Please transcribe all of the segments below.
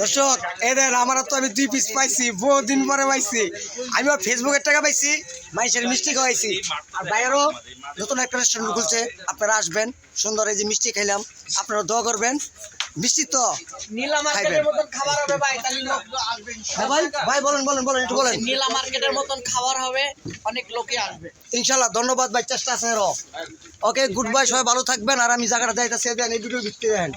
দর্শক এই দেন আমার তো আমি 2 পিস পাইছি, বহুদিন পরে পাইছি। আমি ফেসবুকের টাকা পাইছি, মাইশের মিষ্টি খাওয়াইছি। আর বাইরেও নতুন একটা রেস্টুরেন্ট খুলছে, আপনারা আসবেন। সুন্দর এই যে মিষ্টি খাইলাম, আপনারা দোয়া করবেন। মিষ্টি তো নীলা মার্কেটের মতন খাবার হবে ভাই, তাহলে লোক আসবে হ্যাঁ ভাই, ভাই বলেন বলেন বলেন একটু বলেন। নীলা মার্কেটের মতন খাবার হবে, অনেক লোকে আসবে ইনশাল্লাহ। ধন্যবাদ ভাই, চেষ্টা আছে আরো। ওকে, গুড বাই, সবাই ভালো থাকবেন। আর আমি জায়গাটা যাইতেছি, দেন এই দুটো ভিত্তি দেন।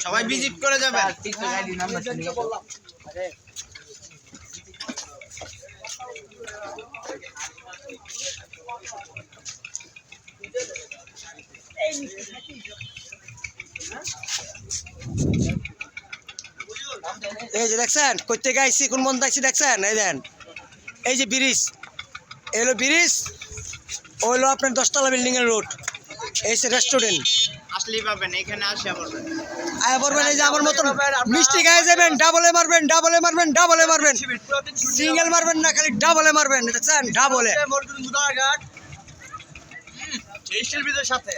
সবাই ভিজিট করে যাবে। এই যে দেখছেন কই থেকে আইছি, কোন বন্ধ আইছি দেখছেন। এই দেন এই যে ব্রিজ, এলো ব্রিজ, ওইলো আপনার 10তলা বিল্ডিং এর রোড। এই যে রেস্টুরেন্ট আসলেই পাবেন, এখানে আসে বলবেন। আয় বলবেন এই যে আমার মতন মিষ্টি খাইয়ে যাবেন, ডাবলে মারবেন, ডাবলে মারবেন, ডাবলে মারবেন, সিঙ্গেল মারবেন না, খালি ডাবলে মারবেন। দেখছেন ডাবলে শিল্পীদের সাথে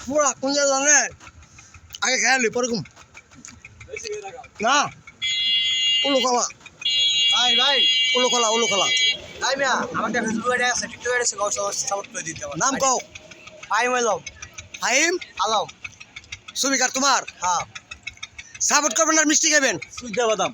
পুরা কোন জানেন, আগে খেয়ালি পরকম না উলো কলা, ভাই ভাই উলো কলা, উলো কলা। ভাই মিয়া আমাদের ফেসবুক আইডি আছে, টিকটক আইডি আছে, সাপোর্ট করে দিতে হবে। নাম কও। ভাই মাইলাম ফাহিম আলম। সুবিকার তোমার হ্যাঁ, সাপোর্ট করবেন আর মিষ্টি খাবেন। সুইদা বাদাম।